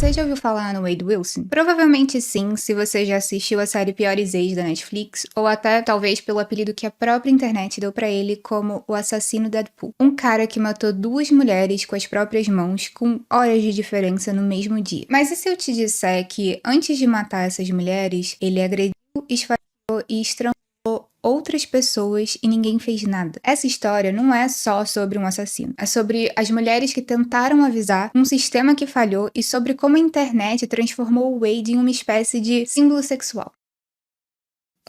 Você já ouviu falar no Wade Wilson? Provavelmente sim, se você já assistiu a série Piores Ex da Netflix, ou até talvez pelo apelido que a própria internet deu pra ele como o assassino Deadpool. Um cara que matou 2 mulheres com as próprias mãos, com horas de diferença no mesmo dia. Mas e se eu te disser que antes de matar essas mulheres, ele agrediu, esfaqueou e estrangulou outras pessoas e ninguém fez nada? Essa história não é só sobre um assassino, é sobre as mulheres que tentaram avisar, um sistema que falhou e sobre como a internet transformou o Wade em uma espécie de símbolo sexual.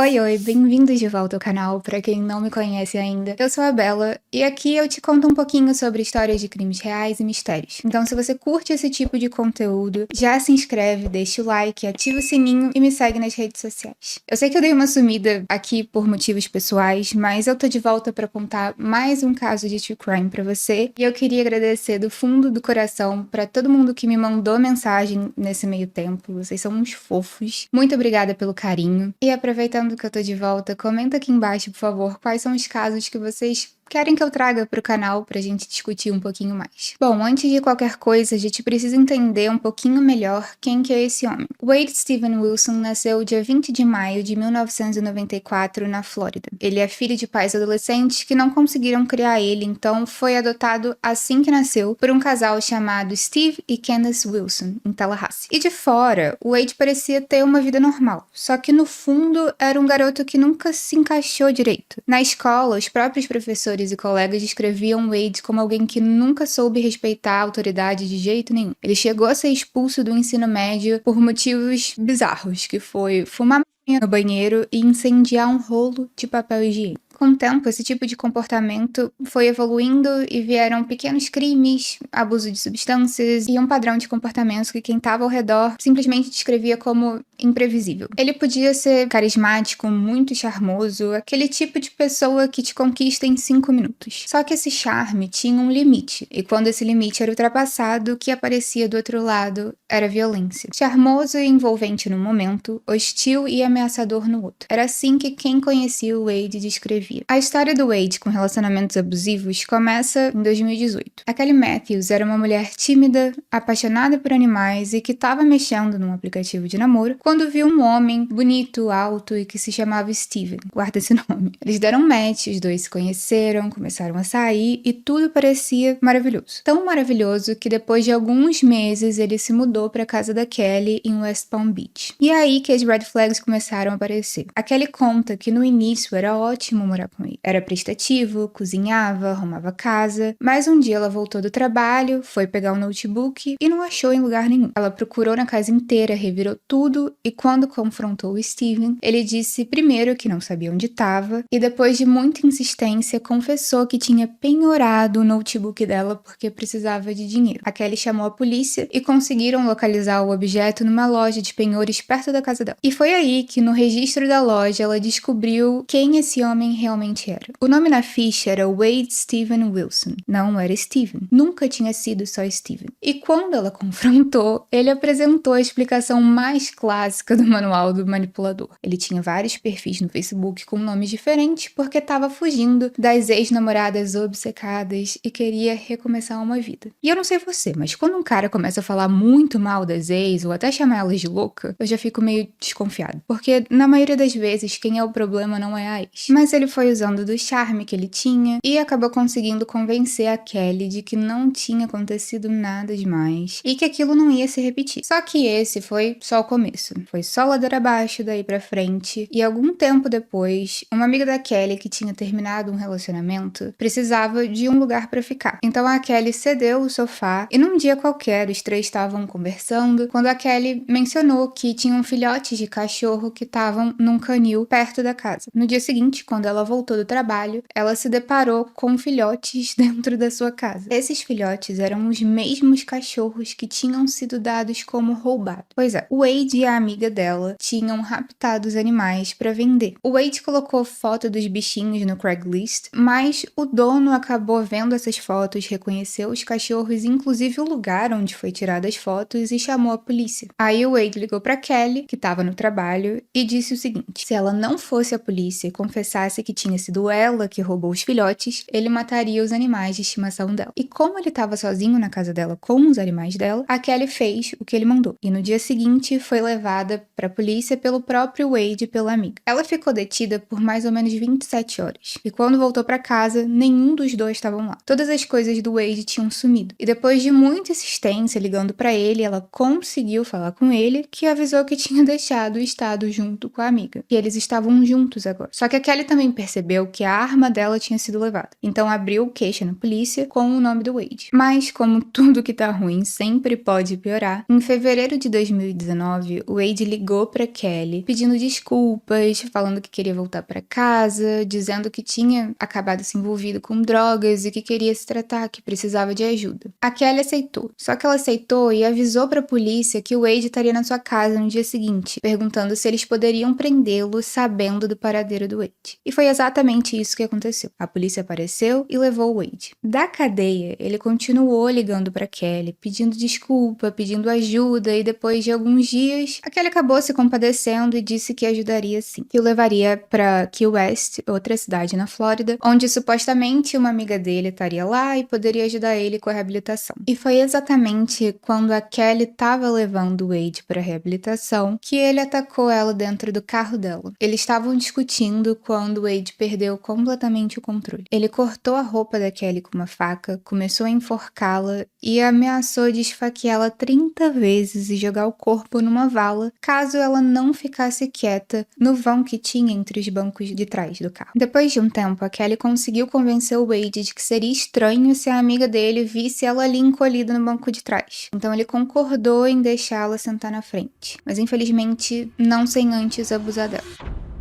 Oi, bem-vindos de volta ao canal, pra quem não me conhece ainda. Eu sou a Bella, e aqui eu te conto um pouquinho sobre histórias de crimes reais e mistérios. Então se você curte esse tipo de conteúdo, já se inscreve, deixa o like, ativa o sininho e me segue nas redes sociais. Eu sei que eu dei uma sumida aqui por motivos pessoais, mas eu tô de volta pra contar mais um caso de true crime pra você, e eu queria agradecer do fundo do coração pra todo mundo que me mandou mensagem nesse meio tempo. Vocês são uns fofos. Muito obrigada pelo carinho. E aproveitando que eu tô de volta, comenta aqui embaixo, por favor, quais são os casos que vocês querem que eu traga pro canal pra gente discutir um pouquinho mais. Bom, antes de qualquer coisa, a gente precisa entender um pouquinho melhor quem que é esse homem. Wade Steven Wilson nasceu dia 20 de maio de 1994 na Flórida. Ele é filho de pais adolescentes que não conseguiram criar ele, então foi adotado assim que nasceu por um casal chamado Steve e Candace Wilson, em Tallahassee. E de fora, o Wade parecia ter uma vida normal, só que no fundo era um garoto que nunca se encaixou direito. Na escola, os próprios professores e colegas descreviam Wade como alguém que nunca soube respeitar a autoridade de jeito nenhum. Ele chegou a ser expulso do ensino médio por motivos bizarros, que foi fumar no banheiro e incendiar um rolo de papel higiênico. Com o tempo, esse tipo de comportamento foi evoluindo e vieram pequenos crimes, abuso de substâncias e um padrão de comportamento que quem estava ao redor simplesmente descrevia como imprevisível. Ele podia ser carismático, muito charmoso, aquele tipo de pessoa que te conquista em 5 minutos. Só que esse charme tinha um limite, e quando esse limite era ultrapassado, o que aparecia do outro lado era violência. Charmoso e envolvente no momento, hostil e ameaçador no outro. Era assim que quem conhecia o Wade descrevia. A história do Wade com relacionamentos abusivos começa em 2018. A Kelly Matthews era uma mulher tímida, apaixonada por animais e que estava mexendo num aplicativo de namoro quando viu um homem bonito, alto e que se chamava Steven. Guarda esse nome. Eles deram match, os dois se conheceram, começaram a sair e tudo parecia maravilhoso. Tão maravilhoso que depois de alguns meses ele se mudou para a casa da Kelly em West Palm Beach. E é aí que as red flags começaram a aparecer. A Kelly conta que no início era ótimo morar com ele. Era prestativo, cozinhava, arrumava casa, mas um dia ela voltou do trabalho, foi pegar o notebook e não achou em lugar nenhum. Ela procurou na casa inteira, revirou tudo e quando confrontou o Steven, ele disse primeiro que não sabia onde estava e depois de muita insistência confessou que tinha penhorado o notebook dela porque precisava de dinheiro. A Kelly chamou a polícia e conseguiram localizar o objeto numa loja de penhores perto da casa dela. E foi aí que no registro da loja ela descobriu quem esse homem realmente era. O nome na ficha era Wade Steven Wilson, não era Steven. Nunca tinha sido só Steven. E quando ela confrontou, ele apresentou a explicação mais clássica do manual do manipulador. Ele tinha vários perfis no Facebook com nomes diferentes porque estava fugindo das ex-namoradas obcecadas e queria recomeçar uma vida. E eu não sei você, mas quando um cara começa a falar muito mal das ex ou até chamar elas de louca, eu já fico meio desconfiado. Porque na maioria das vezes quem é o problema não é a ex. Mas ele foi usando do charme que ele tinha e acabou conseguindo convencer a Kelly de que não tinha acontecido nada demais e que aquilo não ia se repetir. Só que esse foi só o começo. Foi só ladeira abaixo daí pra frente e algum tempo depois, uma amiga da Kelly que tinha terminado um relacionamento precisava de um lugar pra ficar. Então a Kelly cedeu o sofá e num dia qualquer os três estavam conversando quando a Kelly mencionou que tinham filhotes de cachorro que estavam num canil perto da casa. No dia seguinte, quando ela voltou do trabalho, ela se deparou com filhotes dentro da sua casa. Esses filhotes eram os mesmos cachorros que tinham sido dados como roubados. Pois é, o Wade e a amiga dela tinham raptado os animais para vender. O Wade colocou foto dos bichinhos no Craigslist, mas o dono acabou vendo essas fotos, reconheceu os cachorros, inclusive o lugar onde foi tirada as fotos e chamou a polícia. Aí o Wade ligou para Kelly, que estava no trabalho, e disse o seguinte: se ela não fosse a polícia e confessasse que que tinha sido ela que roubou os filhotes, ele mataria os animais de estimação dela. E como ele estava sozinho na casa dela com os animais dela, a Kelly fez o que ele mandou. E no dia seguinte foi levada para a polícia pelo próprio Wade e pela amiga. Ela ficou detida por mais ou menos 27 horas. E quando voltou para casa, nenhum dos dois estavam lá. Todas as coisas do Wade tinham sumido. E depois de muita insistência ligando para ele, ela conseguiu falar com ele, que avisou que tinha deixado o estado junto com a amiga. E eles estavam juntos agora. Só que a Kelly também percebeu que a arma dela tinha sido levada. Então abriu queixa na polícia com o nome do Wade. Mas como tudo que tá ruim sempre pode piorar, em fevereiro de 2019, o Wade ligou para Kelly pedindo desculpas, falando que queria voltar para casa, dizendo que tinha acabado se envolvido com drogas e que queria se tratar, que precisava de ajuda. A Kelly aceitou. Só que ela aceitou e avisou para a polícia que o Wade estaria na sua casa no dia seguinte, perguntando se eles poderiam prendê-lo sabendo do paradeiro do Wade. E foi exatamente isso que aconteceu. A polícia apareceu e levou o Wade. Da cadeia, ele continuou ligando para Kelly, pedindo desculpa, pedindo ajuda, e depois de alguns dias, a Kelly acabou se compadecendo e disse que ajudaria sim. Que o levaria para Key West, outra cidade na Flórida, onde supostamente uma amiga dele estaria lá e poderia ajudar ele com a reabilitação. E foi exatamente quando a Kelly estava levando o Wade para a reabilitação que ele atacou ela dentro do carro dela. Eles estavam discutindo quando o Wade perdeu completamente o controle. Ele cortou a roupa da Kelly com uma faca, começou a enforcá-la e ameaçou de esfaqueá-la 30 vezes e jogar o corpo numa vala caso ela não ficasse quieta no vão que tinha entre os bancos de trás do carro. Depois de um tempo, a Kelly conseguiu convencer o Wade de que seria estranho se a amiga dele visse ela ali encolhida no banco de trás. Então ele concordou em deixá-la sentar na frente, mas infelizmente não sem antes abusar dela.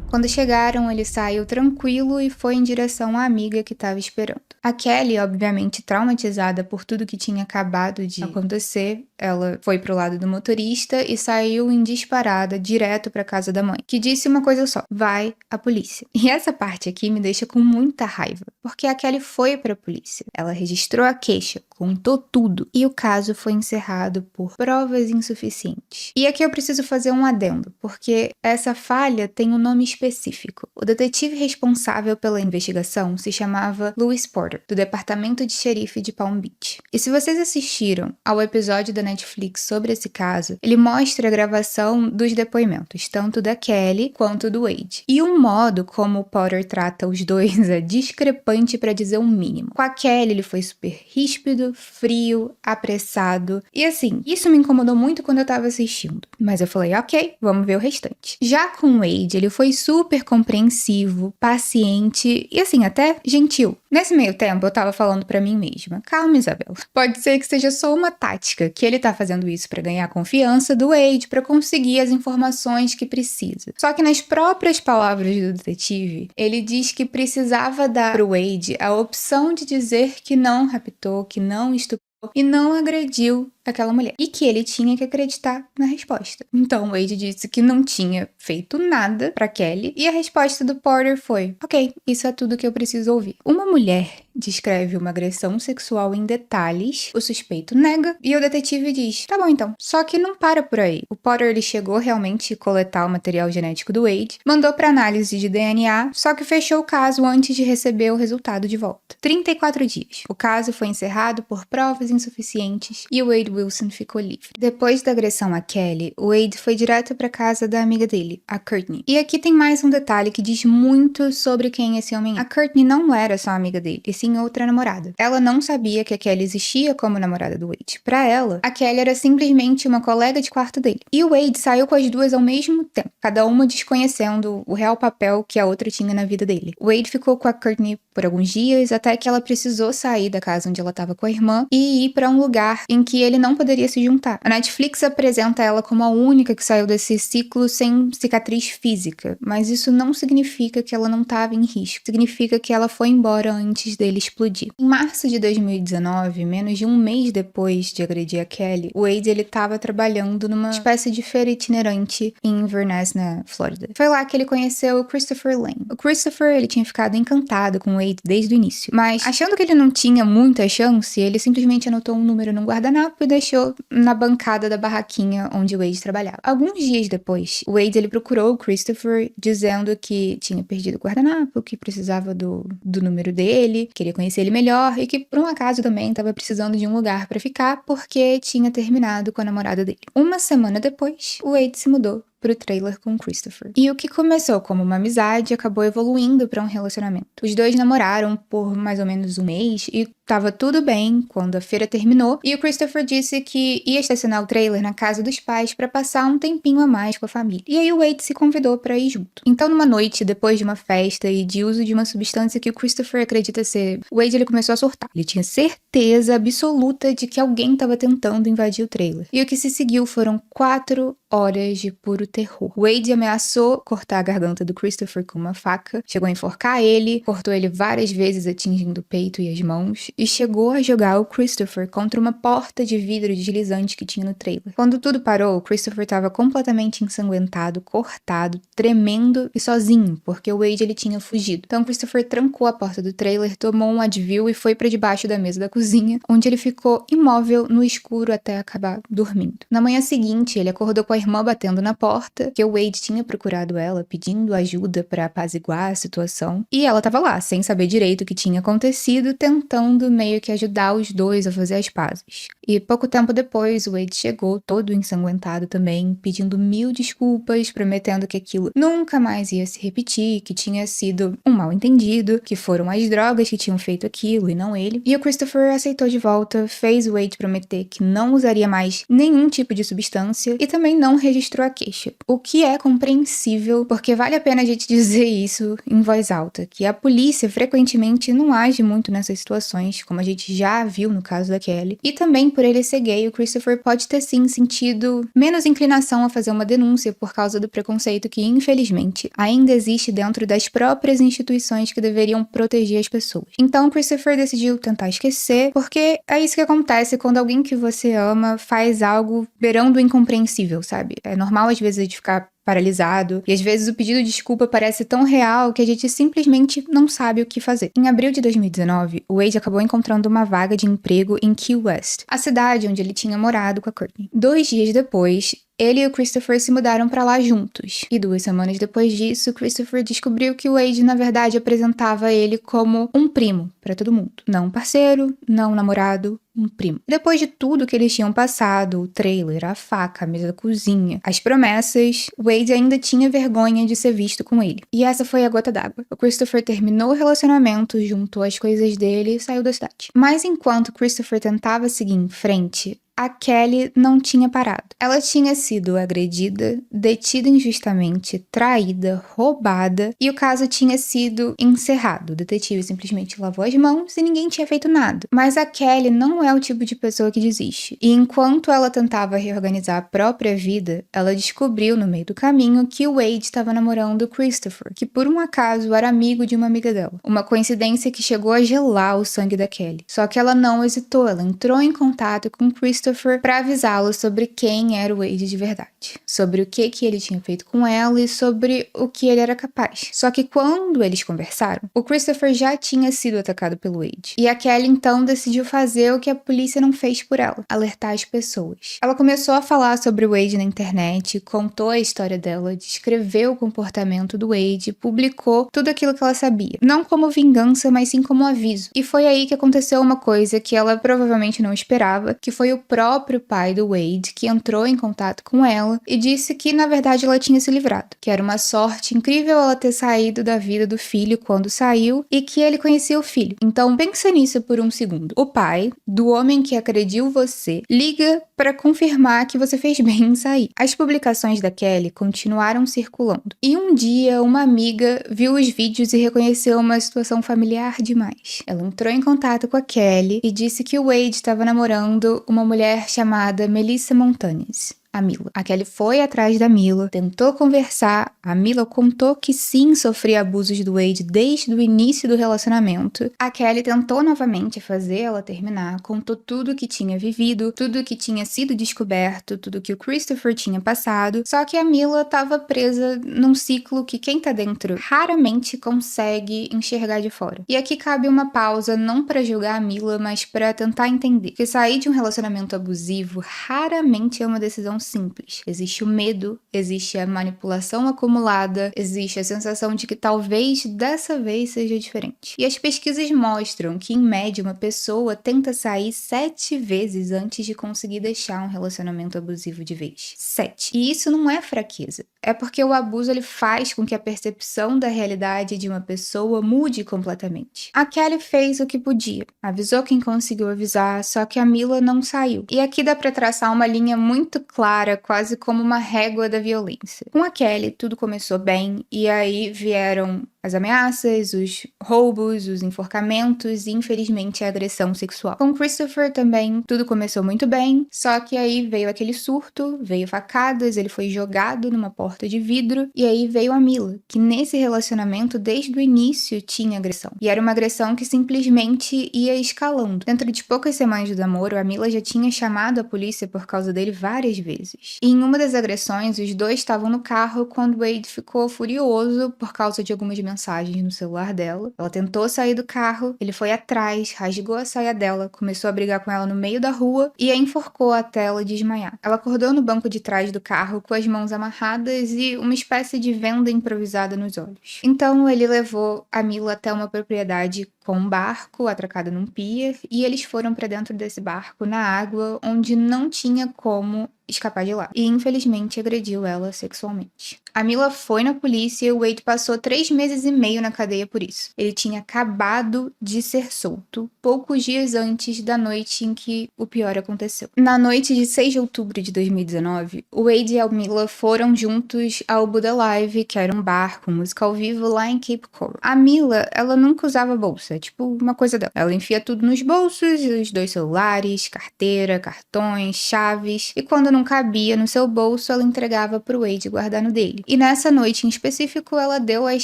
Quando chegaram, ele saiu tranquilo e foi em direção à amiga que estava esperando. A Kelly, obviamente traumatizada por tudo que tinha acabado de acontecer, ela foi pro lado do motorista e saiu em disparada direto pra casa da mãe, que disse uma coisa só: vai à polícia. E essa parte aqui me deixa com muita raiva, porque a Kelly foi pra polícia. Ela registrou a queixa, contou tudo, e o caso foi encerrado por provas insuficientes. E aqui eu preciso fazer um adendo, porque essa falha tem um nome específico. O detetive responsável pela investigação se chamava Louis Porter, do Departamento de Xerife de Palm Beach. E se vocês assistiram ao episódio da Netflix sobre esse caso, ele mostra a gravação dos depoimentos, tanto da Kelly quanto do Wade. E o modo como o Porter trata os dois é discrepante para dizer o mínimo. Com a Kelly, ele foi super ríspido, frio, apressado. E assim, isso me incomodou muito quando eu tava assistindo. Mas eu falei, ok, vamos ver o restante. Já com o Wade, ele foi super compreensivo, paciente e assim, até gentil. Nesse meio tempo, eu tava falando pra mim mesma, calma, Isabela. Pode ser que seja só uma tática, que ele tá fazendo isso pra ganhar a confiança do Wade, pra conseguir as informações que precisa. Só que nas próprias palavras do detetive, ele diz que precisava dar pro Wade a opção de dizer que não raptou, que não estuprou e não agrediu aquela mulher. E que ele tinha que acreditar na resposta. Então o Wade disse que não tinha feito nada pra Kelly e a resposta do Porter foi: ok, isso é tudo que eu preciso ouvir. Uma mulher descreve uma agressão sexual em detalhes, o suspeito nega e o detetive diz: tá bom então. Só que não para por aí. O Porter ele chegou realmente a coletar o material genético do Wade, mandou pra análise de DNA, só que fechou o caso antes de receber o resultado de volta. 34 dias. O caso foi encerrado por provas insuficientes e o Wade Wilson ficou livre. Depois da agressão a Kelly, o Wade foi direto para casa da amiga dele, a Courtney. E aqui tem mais um detalhe que diz muito sobre quem esse homem é. A Courtney não era só amiga dele, e sim outra namorada. Ela não sabia que a Kelly existia como namorada do Wade. Para ela, a Kelly era simplesmente uma colega de quarto dele. E o Wade saiu com as duas ao mesmo tempo, cada uma desconhecendo o real papel que a outra tinha na vida dele. O Wade ficou com a Courtney por alguns dias, até que ela precisou sair da casa onde ela estava com a irmã e ir para um lugar em que ele não poderia se juntar. A Netflix apresenta ela como a única que saiu desse ciclo sem cicatriz física, mas isso não significa que ela não estava em risco. Significa que ela foi embora antes dele explodir. Em março de 2019, menos de um mês depois de agredir a Kelly, o Wade ele estava trabalhando numa espécie de feira itinerante em Inverness, na Flórida. Foi lá que ele conheceu o Christopher Lane. O Christopher ele tinha ficado encantado com o Wade desde o início, mas achando que ele não tinha muita chance, ele simplesmente anotou um número num guardanapo e deixou na bancada da barraquinha onde o Wade trabalhava. Alguns dias depois, o Wade ele procurou o Christopher dizendo que tinha perdido o guardanapo, que precisava do número dele, queria conhecer ele melhor e que por um acaso também estava precisando de um lugar para ficar porque tinha terminado com a namorada dele. Uma semana depois, o Wade se mudou pro trailer com Christopher. E o que começou como uma amizade acabou evoluindo para um relacionamento. Os dois namoraram por mais ou menos um mês e tava tudo bem quando a feira terminou e o Christopher disse que ia estacionar o trailer na casa dos pais para passar um tempinho a mais com a família. E aí o Wade se convidou para ir junto. Então numa noite, depois de uma festa e de uso de uma substância que o Christopher acredita ser, o Wade ele começou a surtar. Ele tinha certeza absoluta de que alguém estava tentando invadir o trailer. E o que se seguiu foram 4 horas de puro terror. Wade ameaçou cortar a garganta do Christopher com uma faca, chegou a enforcar ele, cortou ele várias vezes atingindo o peito e as mãos, e chegou a jogar o Christopher contra uma porta de vidro deslizante que tinha no trailer. Quando tudo parou, o Christopher estava completamente ensanguentado, cortado, tremendo e sozinho, porque o Wade ele tinha fugido. Então Christopher trancou a porta do trailer, tomou um Advil e foi para debaixo da mesa da cozinha, onde ele ficou imóvel no escuro até acabar dormindo. Na manhã seguinte, ele acordou com a irmã batendo na porta, que o Wade tinha procurado ela, pedindo ajuda para apaziguar a situação, e ela tava lá, sem saber direito o que tinha acontecido, tentando meio que ajudar os dois a fazer as pazes. E pouco tempo depois, o Wade chegou, todo ensanguentado também, pedindo 1000 desculpas, prometendo que aquilo nunca mais ia se repetir, que tinha sido um mal-entendido, que foram as drogas que tinham feito aquilo e não ele. E o Christopher aceitou de volta, fez o Wade prometer que não usaria mais nenhum tipo de substância e também não registrou a queixa, o que é compreensível, porque vale a pena a gente dizer isso em voz alta, que a polícia frequentemente não age muito nessas situações, como a gente já viu no caso da Kelly, e também por ele ser gay, o Christopher pode ter sim sentido menos inclinação a fazer uma denúncia por causa do preconceito que, infelizmente, ainda existe dentro das próprias instituições que deveriam proteger as pessoas. Então, o Christopher decidiu tentar esquecer, porque é isso que acontece quando alguém que você ama faz algo beirando o incompreensível, sabe? É normal às vezes a gente ficar paralisado, e às vezes o pedido de desculpa parece tão real que a gente simplesmente não sabe o que fazer. Em abril de 2019, o Wade acabou encontrando uma vaga de emprego em Key West, a cidade onde ele tinha morado com a Courtney. 2 dias depois, ele e o Christopher se mudaram pra lá juntos. E 2 semanas depois disso, Christopher descobriu que o Wade, na verdade, apresentava ele como um primo pra todo mundo. Não um parceiro, não um namorado, um primo. Depois de tudo que eles tinham passado, o trailer, a faca, a mesa da cozinha, as promessas, Wade ainda tinha vergonha de ser visto com ele. E essa foi a gota d'água. O Christopher terminou o relacionamento, juntou as coisas dele e saiu da cidade. Mas enquanto Christopher tentava seguir em frente, a Kelly não tinha parado. Ela tinha sido agredida, detida injustamente, traída, roubada, e o caso tinha sido encerrado. O detetive simplesmente lavou as mãos e ninguém tinha feito nada. Mas a Kelly não é o tipo de pessoa que desiste. E enquanto ela tentava reorganizar a própria vida, ela descobriu no meio do caminho que o Wade estava namorando o Christopher, que por um acaso era amigo de uma amiga dela. Uma coincidência que chegou a gelar o sangue da Kelly. Só que ela não hesitou, ela entrou em contato com o Christopher para avisá-lo sobre quem era o Wade de verdade, sobre o que ele tinha feito com ela e sobre o que ele era capaz. Só que quando eles conversaram, o Christopher já tinha sido atacado pelo Wade. E a Kelly então decidiu fazer o que a polícia não fez por ela, alertar as pessoas. Ela começou a falar sobre o Wade na internet, contou a história dela, descreveu o comportamento do Wade, publicou tudo aquilo que ela sabia. Não como vingança, mas sim como aviso. E foi aí que aconteceu uma coisa que ela provavelmente não esperava, que foi o próprio pai do Wade que entrou em contato com ela e disse que na verdade ela tinha se livrado, que era uma sorte incrível ela ter saído da vida do filho quando saiu e que ele conhecia o filho. Então pensa nisso por um segundo. O pai do homem que agrediu você liga para confirmar que você fez bem em sair. As publicações da Kelly continuaram circulando e um dia uma amiga viu os vídeos e reconheceu uma situação familiar demais. Ela entrou em contato com a Kelly e disse que o Wade estava namorando uma mulher chamada Melissa Montanes. a Mila. A Kelly foi atrás da Mila, tentou conversar, a Mila contou que sim sofria abusos do Wade desde o início do relacionamento. A Kelly tentou novamente fazer ela terminar, contou tudo que tinha vivido, tudo que tinha sido descoberto, tudo que o Christopher tinha passado, só que a Mila estava presa num ciclo que quem tá dentro raramente consegue enxergar de fora. E aqui cabe uma pausa, não para julgar a Mila, mas para tentar entender que sair de um relacionamento abusivo raramente é uma decisão simples. Existe o medo, existe a manipulação acumulada, existe a sensação de que talvez dessa vez seja diferente. E as pesquisas mostram que, em média, uma pessoa tenta sair 7 vezes antes de conseguir deixar um relacionamento abusivo de vez. 7. E isso não é fraqueza. É porque o abuso ele faz com que a percepção da realidade de uma pessoa mude completamente. A Kelly fez o que podia, avisou quem conseguiu avisar, só que a Mila não saiu. E aqui dá pra traçar uma linha muito clara, quase como uma régua da violência. Com a Kelly, tudo começou bem, e aí vieram as ameaças, os roubos, os enforcamentos e, infelizmente, a agressão sexual. Com Christopher também, tudo começou muito bem, só que aí veio aquele surto, veio facadas, ele foi jogado numa porta de vidro, e aí veio a Mila, que nesse relacionamento, desde o início, tinha agressão. E era uma agressão que simplesmente ia escalando. Dentro de poucas semanas do namoro, a Mila já tinha chamado a polícia por causa dele várias vezes. E em uma das agressões, os dois estavam no carro quando Wade ficou furioso por causa de algumas mensagens no celular dela. Ela tentou sair do carro, ele foi atrás, rasgou a saia dela, começou a brigar com ela no meio da rua e a enforcou até ela desmaiar. Ela acordou no banco de trás do carro com as mãos amarradas e uma espécie de venda improvisada nos olhos. Então ele levou a Mila até uma propriedade com um barco atracado num pier e eles foram para dentro desse barco na água onde não tinha como escapar de lá. E infelizmente agrediu ela sexualmente. A Mila foi na polícia e o Wade passou 3 meses e meio na cadeia por isso. Ele tinha acabado de ser solto, poucos dias antes da noite em que o pior aconteceu. Na noite de 6 de outubro de 2019, o Wade e a Mila foram juntos ao Buddha Live, que era um bar com música ao vivo lá em Cape Coral. A Mila, ela nunca usava bolsa, tipo uma coisa dela. Ela enfia tudo nos bolsos, os 2 celulares, carteira, cartões, chaves, e quando não cabia no seu bolso, ela entregava pro Wade guardar no dele. E nessa noite em específico, ela deu as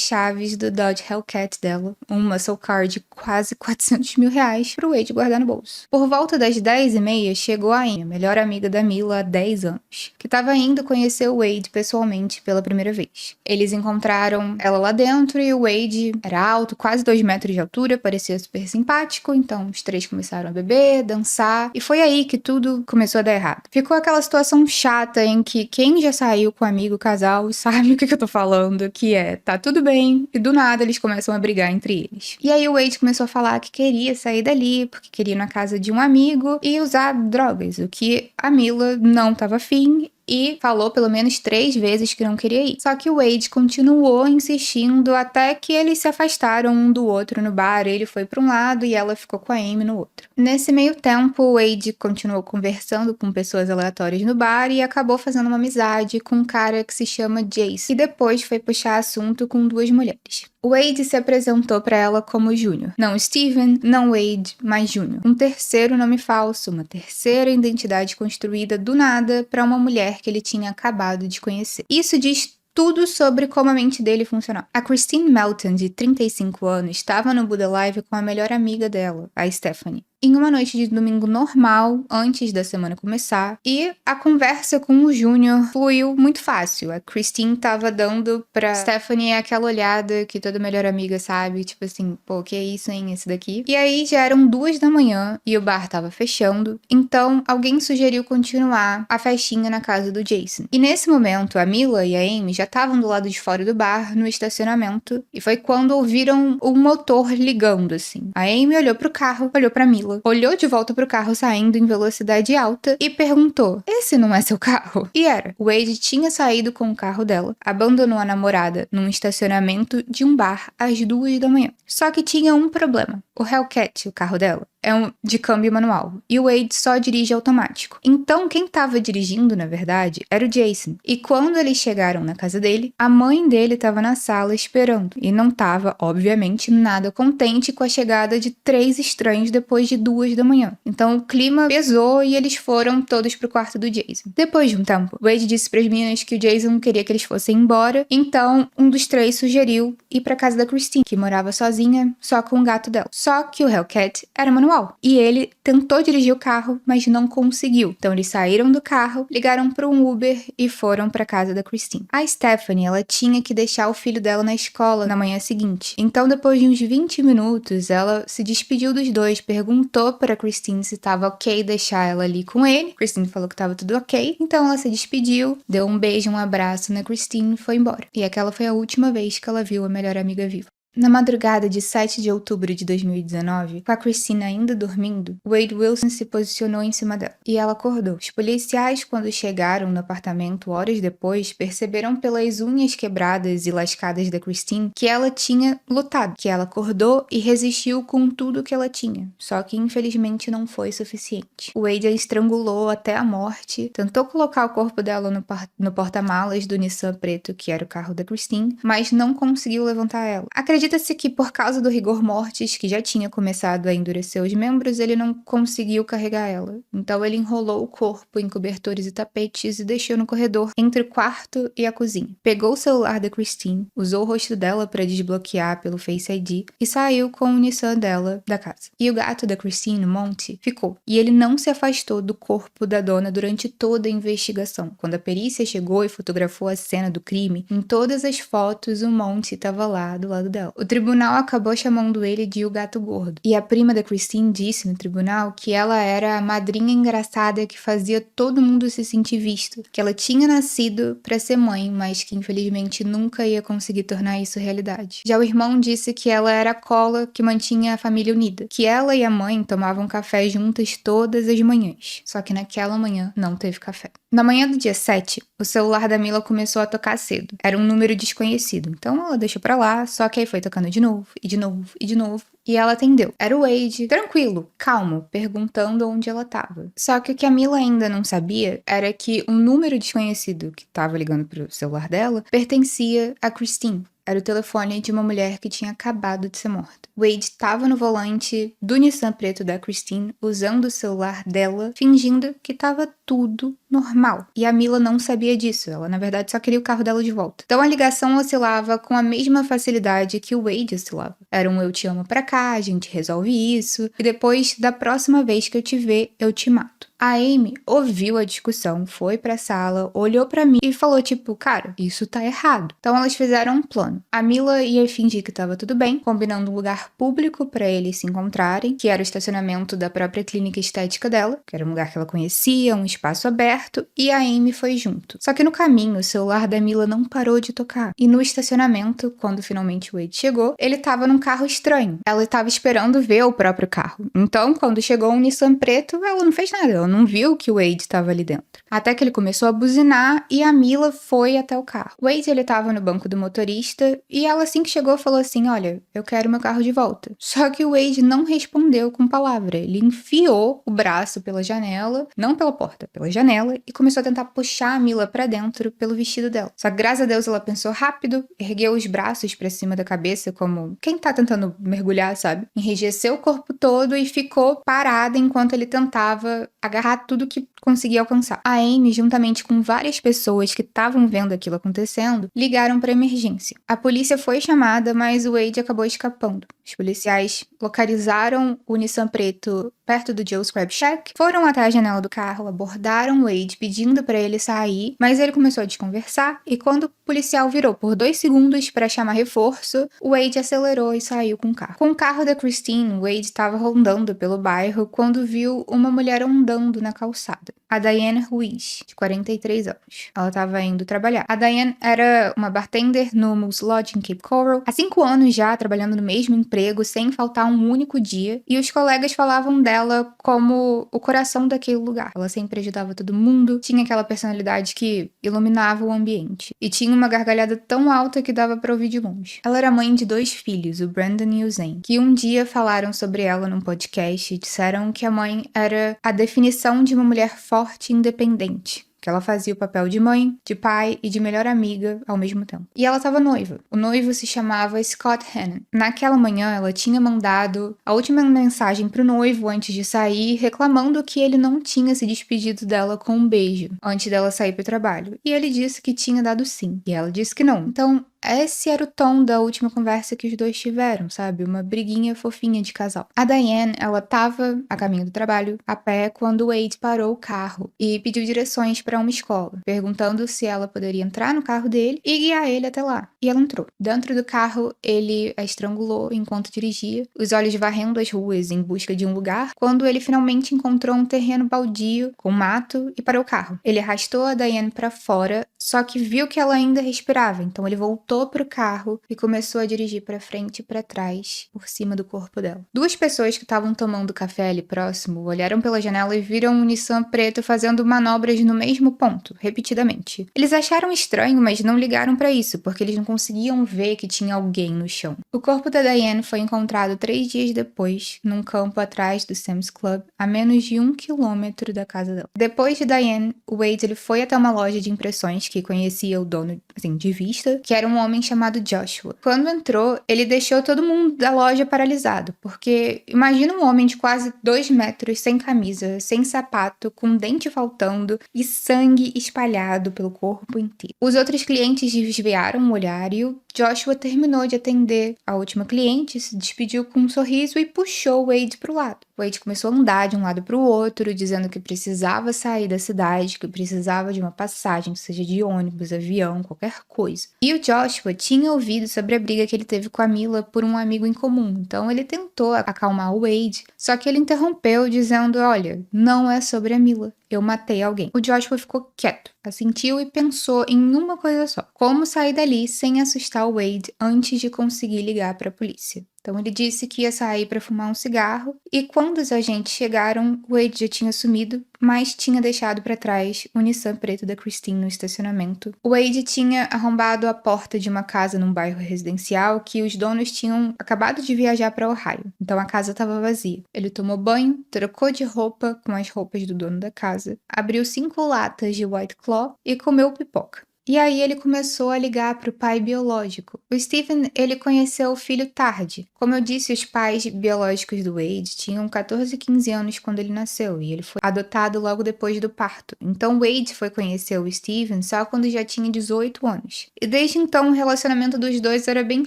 chaves do Dodge Hellcat dela, um muscle car de quase 400 mil reais, pro Wade guardar no bolso. Por volta das 10h30, chegou a Amy, a melhor amiga da Mila há 10 anos, que estava indo conhecer o Wade pessoalmente pela primeira vez. Eles encontraram ela lá dentro e o Wade era alto, quase 2 metros de altura, parecia super simpático, então os 3 começaram a beber, dançar, e foi aí que tudo começou a dar errado. Ficou aquela situação chata em que quem já saiu com amigo, casal, sabe o que eu tô falando, que é, tá tudo bem, e do nada eles começam a brigar entre eles. E aí o Wade começou a falar que queria sair dali, porque queria ir na casa de um amigo e usar drogas, o que a Mila não tava afim, e falou pelo menos 3 vezes que não queria ir. Só que o Wade continuou insistindo até que eles se afastaram um do outro no bar. Ele foi para um lado e ela ficou com a Amy no outro. Nesse meio tempo, o Wade continuou conversando com pessoas aleatórias no bar e acabou fazendo uma amizade com um cara que se chama Jace, e depois foi puxar assunto com 2 mulheres. O Wade se apresentou para ela como Júnior. Não Steven, não Wade, mas Júnior. Um terceiro nome falso, uma terceira identidade construída do nada para uma mulher que ele tinha acabado de conhecer. Isso diz tudo sobre como a mente dele funcionava. A Christine Melton, de 35 anos, estava no Buddha Live com a melhor amiga dela, a Stephanie, em uma noite de domingo normal, antes da semana começar, e a conversa com o Júnior fluiu muito fácil. A Christine tava dando pra Stephanie aquela olhada que toda melhor amiga sabe, tipo assim, pô, que é isso, hein, esse daqui? E aí já eram 2 da manhã e o bar tava fechando, então alguém sugeriu continuar a festinha na casa do Jason. E nesse momento, a Mila e a Amy já estavam do lado de fora do bar, no estacionamento, e foi quando ouviram o motor ligando, assim. A Amy olhou pro carro, olhou pra Mila, olhou de volta pro carro saindo em velocidade alta e perguntou: "Esse não é seu carro?" E era. O Wade tinha saído com o carro dela, abandonou a namorada num estacionamento de um bar às 2 da manhã. Só que tinha um problema. O Hellcat, o carro dela, é de câmbio manual e o Wade só dirige automático. Então, quem estava dirigindo, na verdade, era o Jason. E quando eles chegaram na casa dele, a mãe dele estava na sala esperando e não estava, obviamente, nada contente com a chegada de 3 estranhos depois de 2 da manhã. Então, o clima pesou e eles foram todos pro quarto do Jason. Depois de um tempo, Wade disse para as meninas que o Jason queria que eles fossem embora, então um dos 3 sugeriu ir para casa da Christine, que morava sozinha, só com o gato dela. Só que o Hellcat era manual e ele tentou dirigir o carro, mas não conseguiu. Então eles saíram do carro, ligaram para um Uber e foram para casa da Christine. A Stephanie, ela tinha que deixar o filho dela na escola na manhã seguinte. Então, depois de uns 20 minutos, ela se despediu dos dois, perguntou para Christine se estava ok deixar ela ali com ele. Christine falou que estava tudo ok. Então ela se despediu, deu um beijo, um abraço na Christine e foi embora. E aquela foi a última vez que ela viu a melhor amiga viva. Na madrugada de 7 de outubro de 2019, com a Christine ainda dormindo, Wade Wilson se posicionou em cima dela e ela acordou. Os policiais, quando chegaram no apartamento horas depois, perceberam pelas unhas quebradas e lascadas da Christine que ela tinha lutado, que ela acordou e resistiu com tudo que ela tinha, só que infelizmente não foi suficiente. Wade a estrangulou até a morte, tentou colocar o corpo dela no porta-malas do Nissan preto, que era o carro da Christine, mas não conseguiu levantar ela. Acredita-se que por causa do rigor mortis, que já tinha começado a endurecer os membros, ele não conseguiu carregar ela. Então ele enrolou o corpo em cobertores e tapetes e deixou no corredor entre o quarto e a cozinha. Pegou o celular da Christine, usou o rosto dela para desbloquear pelo Face ID e saiu com o Nissan dela da casa. E o gato da Christine, Monty, ficou. E ele não se afastou do corpo da dona durante toda a investigação. Quando a perícia chegou e fotografou a cena do crime, em todas as fotos o Monty estava lá do lado dela. O tribunal acabou chamando ele de o gato gordo. E a prima da Christine disse no tribunal que ela era a madrinha engraçada que fazia todo mundo se sentir visto. Que ela tinha nascido para ser mãe, mas que infelizmente nunca ia conseguir tornar isso realidade. Já o irmão disse que ela era a cola que mantinha a família unida. Que ela e a mãe tomavam café juntas todas as manhãs. Só que naquela manhã não teve café. Na manhã do dia 7, o celular da Mila começou a tocar cedo. Era um número desconhecido, então ela deixou pra lá, só que aí foi tocando de novo, e de novo, e de novo. E ela atendeu. Era o Wade, tranquilo, calmo, perguntando onde ela tava. Só que o que a Mila ainda não sabia era que um número desconhecido que tava ligando pro celular dela pertencia a Christine. Era o telefone de uma mulher que tinha acabado de ser morta. Wade estava no volante do Nissan preto da Christine, usando o celular dela, fingindo que estava tudo normal. E a Mila não sabia disso, ela na verdade só queria o carro dela de volta. Então a ligação oscilava com a mesma facilidade que o Wade oscilava. Era um eu te amo pra cá, a gente resolve isso, e depois da próxima vez que eu te ver, eu te mato. A Amy ouviu a discussão, foi pra sala, olhou pra mim e falou tipo, cara, isso tá errado. Então elas fizeram um plano. A Mila ia fingir que tava tudo bem, combinando um lugar público pra eles se encontrarem, que era o estacionamento da própria clínica estética dela, que era um lugar que ela conhecia, um espaço aberto, e a Amy foi junto. Só que no caminho, o celular da Mila não parou de tocar. E no estacionamento, quando finalmente o Wade chegou, ele tava num carro estranho. Ela tava esperando ver o próprio carro. Então, quando chegou um Nissan preto, ela não fez nada, ela não viu que o Wade estava ali dentro. Até que ele começou a buzinar e a Mila foi até o carro. O Wade, ele tava no banco do motorista e ela assim que chegou falou assim, olha, eu quero meu carro de volta. Só que o Wade não respondeu com palavra. Ele enfiou o braço pela janela, não pela porta, pela janela, e começou a tentar puxar a Mila pra dentro pelo vestido dela. Só que graças a Deus ela pensou rápido, ergueu os braços pra cima da cabeça como quem tá tentando mergulhar, sabe? Enrijeceu o corpo todo e ficou parada enquanto ele tentava agarrar tudo que conseguia alcançar. A Amy, juntamente com várias pessoas que estavam vendo aquilo acontecendo, ligaram para emergência. A polícia foi chamada, mas o Wade acabou escapando. Os policiais localizaram o Nissan preto perto do Joe's Crab Shack, foram até a janela do carro, abordaram o Wade pedindo para ele sair, mas ele começou a desconversar e quando o policial virou por 2 segundos para chamar reforço, o Wade acelerou e saiu com o carro. Com o carro da Christine, o Wade estava rondando pelo bairro quando viu uma mulher andando na calçada. A Diane Ruiz, de 43 anos. Ela estava indo trabalhar. A Diane era uma bartender no Moose Lodge em Cape Coral. Há 5 anos já, trabalhando no mesmo emprego emprego sem faltar um único dia, e os colegas falavam dela como o coração daquele lugar. Ela sempre ajudava todo mundo, tinha aquela personalidade que iluminava o ambiente, e tinha uma gargalhada tão alta que dava pra ouvir de longe. Ela era mãe de 2 filhos, o Brandon e o Zane, que um dia falaram sobre ela num podcast e disseram que a mãe era a definição de uma mulher forte e independente. Que ela fazia o papel de mãe, de pai e de melhor amiga ao mesmo tempo. E ela estava noiva. O noivo se chamava Scott Hannon. Naquela manhã, ela tinha mandado a última mensagem pro noivo antes de sair, reclamando que ele não tinha se despedido dela com um beijo antes dela sair pro trabalho. E ele disse que tinha dado sim. E ela disse que não. Então, esse era o tom da última conversa que os dois tiveram, sabe? Uma briguinha fofinha de casal. A Diane, ela tava a caminho do trabalho, a pé, quando o Wade parou o carro e pediu direções para uma escola, perguntando se ela poderia entrar no carro dele e guiar ele até lá. E ela entrou. Dentro do carro, ele a estrangulou enquanto dirigia, os olhos varrendo as ruas em busca de um lugar, quando ele finalmente encontrou um terreno baldio com mato e parou o carro. Ele arrastou a Diane para fora, só que viu que ela ainda respirava, então ele voltou pro carro e começou a dirigir para frente e para trás, por cima do corpo dela. 2 pessoas que estavam tomando café ali próximo olharam pela janela e viram um Nissan preto fazendo manobras no mesmo ponto, repetidamente. Eles acharam estranho, mas não ligaram para isso, porque eles não conseguiam ver que tinha alguém no chão. O corpo da Diane foi encontrado 3 dias depois, num campo atrás do Sam's Club, a menos de 1 quilômetro da casa dela. Depois de Diane, o Wade ele foi até uma loja de impressões que conhecia o dono, assim, de vista, que era um homem chamado Joshua. Quando entrou, ele deixou todo mundo da loja paralisado, porque imagina um homem de quase 2 metros, sem camisa, sem sapato, com dente faltando e sangue espalhado pelo corpo inteiro. Os outros clientes desviaram o olhar e o Joshua terminou de atender a última cliente, se despediu com um sorriso e puxou o Wade pro lado. O Wade começou a andar de um lado pro outro, dizendo que precisava sair da cidade, que precisava de uma passagem, seja de ônibus, avião, qualquer coisa. E o Joshua tinha ouvido sobre a briga que ele teve com a Mila por um amigo em comum, então ele tentou acalmar o Wade, só que ele interrompeu dizendo, olha, não é sobre a Mila. Eu matei alguém. O Joshua ficou quieto, assentiu e pensou em uma coisa só. Como sair dali sem assustar o Wade antes de conseguir ligar para a polícia. Então ele disse que ia sair para fumar um cigarro e quando os agentes chegaram, o Wade já tinha sumido, mas tinha deixado para trás o Nissan preto da Christine no estacionamento. O Wade tinha arrombado a porta de uma casa num bairro residencial que os donos tinham acabado de viajar para Ohio. Então a casa estava vazia. Ele tomou banho, trocou de roupa com as roupas do dono da casa, abriu 5 latas de White Claw e comeu pipoca. E aí ele começou a ligar para o pai biológico. O Stephen, ele conheceu o filho tarde. Como eu disse, os pais biológicos do Wade tinham 14 e 15 anos quando ele nasceu, e ele foi adotado logo depois do parto. Então Wade foi conhecer o Stephen só quando já tinha 18 anos. E desde então o relacionamento dos dois era bem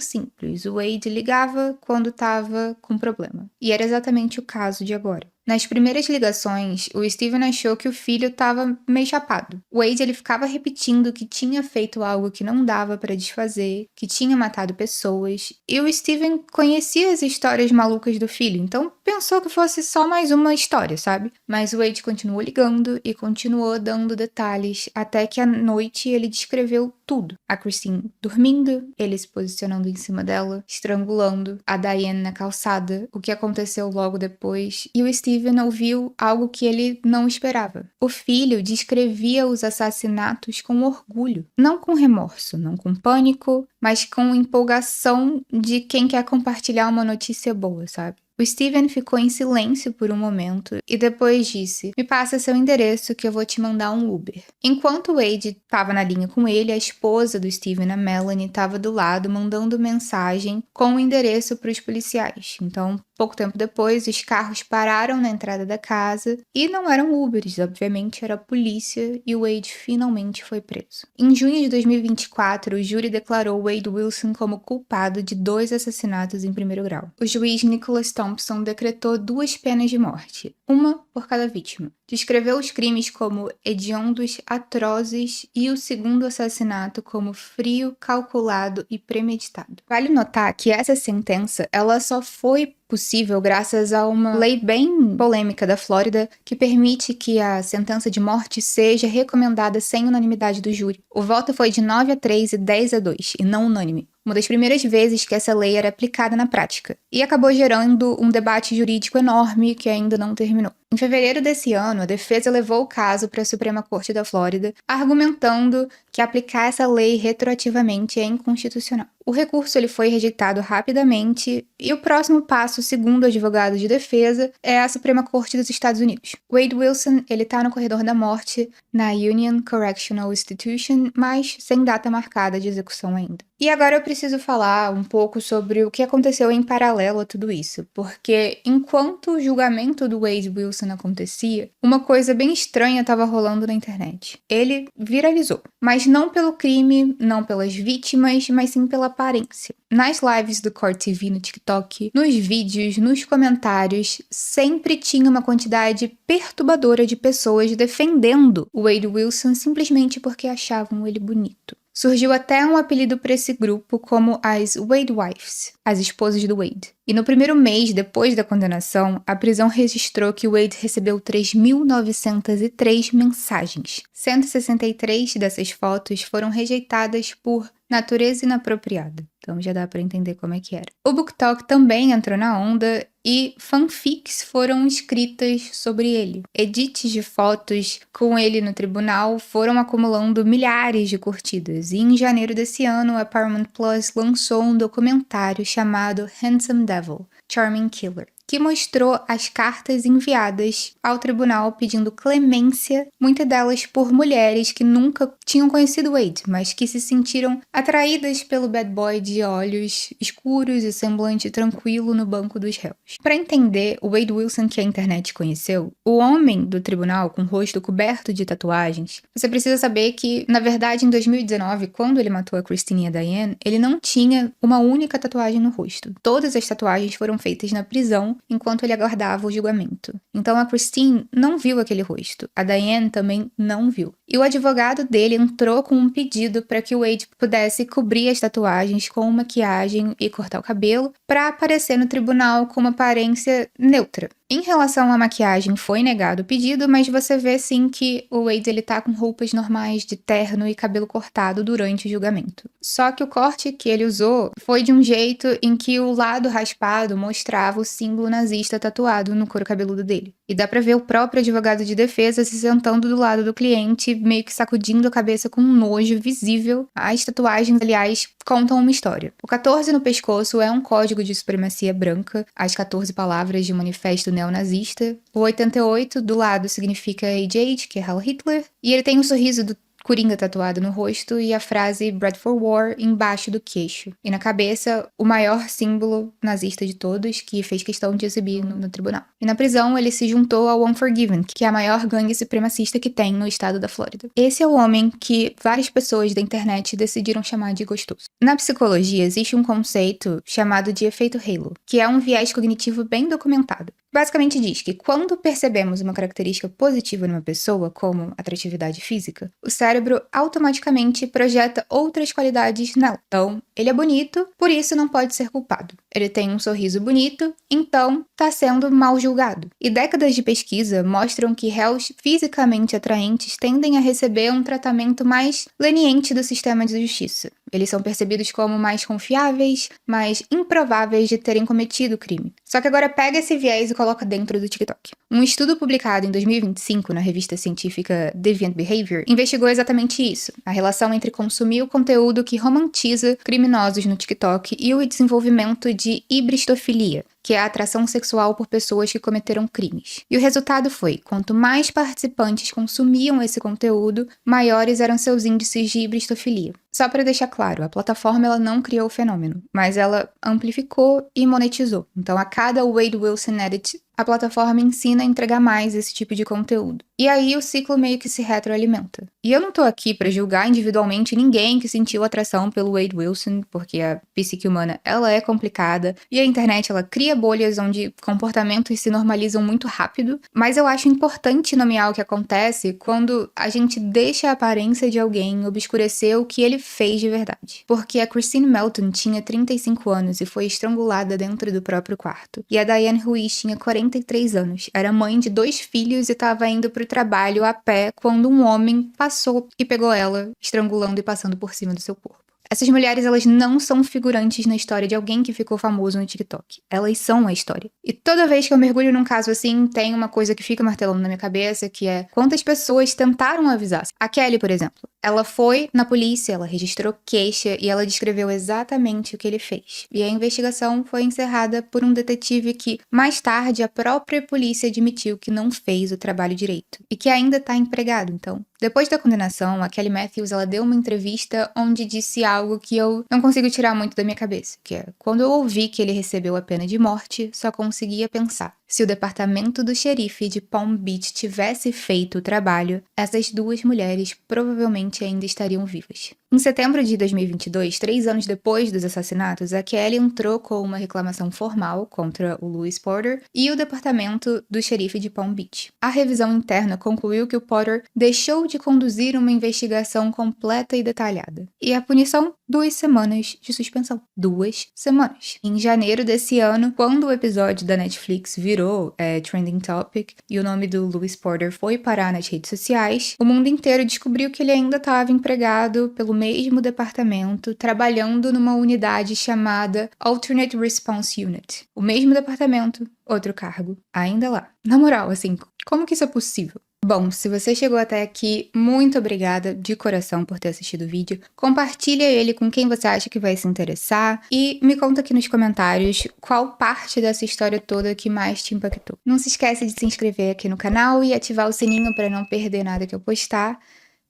simples. O Wade ligava quando estava com problema. E era exatamente o caso de agora. Nas primeiras ligações, o Stephen achou que o filho estava meio chapado. O Wade ele ficava repetindo que tinha feito algo que não dava para desfazer, que tinha matado pessoas, e o Stephen conhecia as histórias malucas do filho, então pensou que fosse só mais uma história, sabe? Mas o Wade continuou ligando e continuou dando detalhes, até que à noite ele descreveu tudo. A Christine dormindo, ele se posicionando em cima dela, estrangulando a Diane na calçada, o que aconteceu logo depois, e o Stephen ouviu algo que ele não esperava. O filho descrevia os assassinatos com orgulho, não com remorso, não com pânico, mas com empolgação de quem quer compartilhar uma notícia boa, sabe? O Stephen ficou em silêncio por um momento e depois disse, me passa seu endereço que eu vou te mandar um Uber. Enquanto Wade estava na linha com ele, a esposa do Stephen, a Melanie, estava do lado mandando mensagem com o endereço para os policiais. Então, pouco tempo depois, os carros pararam na entrada da casa e não eram Ubers, obviamente era a polícia e o Wade finalmente foi preso. Em junho de 2024, o júri declarou Wade Wilson como culpado de 2 assassinatos em primeiro grau. O juiz Nicholas Thompson decretou 2 penas de morte, uma por cada vítima. Descreveu os crimes como hediondos, atrozes e o segundo assassinato como frio, calculado e premeditado. Vale notar que essa sentença ela só foi possível graças a uma lei bem polêmica da Flórida que permite que a sentença de morte seja recomendada sem unanimidade do júri. O voto foi de 9-3 e 10-2, e não unânime. Uma das primeiras vezes que essa lei era aplicada na prática, e acabou gerando um debate jurídico enorme que ainda não terminou. Em fevereiro desse ano, a defesa levou o caso para a Suprema Corte da Flórida, argumentando que aplicar essa lei retroativamente é inconstitucional. O recurso ele foi rejeitado rapidamente e o próximo passo, segundo o advogado de defesa, é a Suprema Corte dos Estados Unidos. Wade Wilson ele está no corredor da morte na Union Correctional Institution, mas sem data marcada de execução ainda. E agora eu preciso falar um pouco sobre o que aconteceu em paralelo a tudo isso, porque enquanto o julgamento do Wade Wilson acontecia, uma coisa bem estranha estava rolando na internet. Ele viralizou, mas não pelo crime, não pelas vítimas, mas sim pela aparência. Nas lives do Court TV no TikTok, nos vídeos, nos comentários, sempre tinha uma quantidade perturbadora de pessoas defendendo o Wade Wilson simplesmente porque achavam ele bonito. Surgiu até um apelido para esse grupo como as Wade Wives, as esposas do Wade. E no primeiro mês depois da condenação, a prisão registrou que Wade recebeu 3.903 mensagens. 163 dessas fotos foram rejeitadas por natureza inapropriada. Então já dá para entender como é que era. O BookTok também entrou na onda e fanfics foram escritas sobre ele. Edits de fotos com ele no tribunal foram acumulando milhares de curtidas. E em janeiro desse ano, a Paramount Plus lançou um documentário chamado Handsome Devil, Charming Killer, que mostrou as cartas enviadas ao tribunal pedindo clemência, muitas delas por mulheres que nunca tinham conhecido Wade, mas que se sentiram atraídas pelo bad boy de olhos escuros e semblante tranquilo no banco dos réus. Para entender o Wade Wilson que a internet conheceu, o homem do tribunal com o rosto coberto de tatuagens, você precisa saber que, na verdade, em 2019, quando ele matou a Christine e a Diane, ele não tinha uma única tatuagem no rosto. Todas as tatuagens foram feitas na prisão enquanto ele aguardava o julgamento. Então a Christine não viu aquele rosto. A Diane também não viu. E o advogado dele entrou com um pedido para que o Wade pudesse cobrir as tatuagens com maquiagem e cortar o cabelo para aparecer no tribunal com uma aparência neutra. Em relação à maquiagem, foi negado o pedido, mas você vê sim que o Wade ele tá com roupas normais de terno e cabelo cortado durante o julgamento. Só que o corte que ele usou foi de um jeito em que o lado raspado mostrava o símbolo nazista tatuado no couro cabeludo dele. E dá pra ver o próprio advogado de defesa se sentando do lado do cliente, meio que sacudindo a cabeça com um nojo visível. As tatuagens, aliás, contam uma história. O 14 no pescoço é um código de supremacia branca, as 14 palavras de um manifesto neonazista. O 88 do lado significa AJ, que é Heil Hitler, e ele tem um sorriso do Coringa tatuado no rosto e a frase Bread for War embaixo do queixo. E na cabeça, o maior símbolo nazista de todos, que fez questão de exibir no tribunal. E na prisão, ele se juntou ao Unforgiven, que é a maior gangue supremacista que tem no estado da Flórida. Esse é o homem que várias pessoas da internet decidiram chamar de gostoso. Na psicologia, existe um conceito chamado de efeito halo, que é um viés cognitivo bem documentado. Basicamente diz que quando percebemos uma característica positiva numa pessoa, como atratividade física, o cérebro automaticamente projeta outras qualidades nela. Então, ele é bonito, por isso não pode ser culpado. Ele tem um sorriso bonito, então está sendo mal julgado. E décadas de pesquisa mostram que réus fisicamente atraentes tendem a receber um tratamento mais leniente do sistema de justiça. Eles são percebidos como mais confiáveis, mais improváveis de terem cometido o crime. Só que agora pega esse viés e coloca dentro do TikTok. Um estudo publicado em 2025 na revista científica Deviant Behavior investigou exatamente isso, a relação entre consumir o conteúdo que romantiza criminosos no TikTok e o desenvolvimento de hibristofilia, que é a atração sexual por pessoas que cometeram crimes. E o resultado foi, quanto mais participantes consumiam esse conteúdo, maiores eram seus índices de hibristofilia. Só para deixar claro, a plataforma ela não criou o fenômeno, mas ela amplificou e monetizou. Então, a cada Wade Wilson Edit, a plataforma ensina a entregar mais esse tipo de conteúdo. E aí o ciclo meio que se retroalimenta. E eu não tô aqui para julgar individualmente ninguém que sentiu atração pelo Wade Wilson, porque a psique humana ela é complicada e a internet ela cria bolhas onde comportamentos se normalizam muito rápido, mas eu acho importante nomear o que acontece quando a gente deixa a aparência de alguém obscurecer o que ele fez de verdade. Porque a Christine Melton tinha 35 anos e foi estrangulada dentro do próprio quarto. E a Diane Ruiz tinha 43 anos, era mãe de 2 filhos e estava indo pro trabalho a pé quando um homem passou e pegou ela, estrangulando e passando por cima do seu corpo. Essas mulheres, elas não são figurantes na história de alguém que ficou famoso no TikTok. Elas são a história. E toda vez que eu mergulho num caso assim, tem uma coisa que fica martelando na minha cabeça, que é quantas pessoas tentaram avisar. A Kelly, por exemplo. Ela foi na polícia, ela registrou queixa e ela descreveu exatamente o que ele fez. E a investigação foi encerrada por um detetive que, mais tarde, a própria polícia admitiu que não fez o trabalho direito. E que ainda está empregado, então. Depois da condenação, a Kelly Matthews, ela deu uma entrevista onde disse algo que eu não consigo tirar muito da minha cabeça, que é, quando eu ouvi que ele recebeu a pena de morte, só conseguia pensar. Se o departamento do xerife de Palm Beach tivesse feito o trabalho, essas 2 mulheres provavelmente ainda estariam vivas. Em setembro de 2022, 3 anos depois dos assassinatos, a Kelly entrou com uma reclamação formal contra o Louis Porter e o departamento do xerife de Palm Beach. A revisão interna concluiu que o Porter deixou de conduzir uma investigação completa e detalhada. E a punição? 2 semanas de suspensão. 2 semanas. Em janeiro desse ano, quando o episódio da Netflix virou trending topic e o nome do Louis Porter foi parar nas redes sociais, o mundo inteiro descobriu que ele ainda estava empregado pelo mesmo departamento, trabalhando numa unidade chamada Alternate Response Unit. O mesmo departamento, outro cargo, ainda lá. Na moral, assim, como que isso é possível? Bom, se você chegou até aqui, muito obrigada de coração por ter assistido o vídeo. Compartilha ele com quem você acha que vai se interessar e me conta aqui nos comentários qual parte dessa história toda que mais te impactou. Não se esquece de se inscrever aqui no canal e ativar o sininho para não perder nada que eu postar.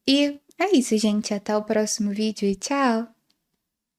E é isso, gente. Até o próximo vídeo e tchau!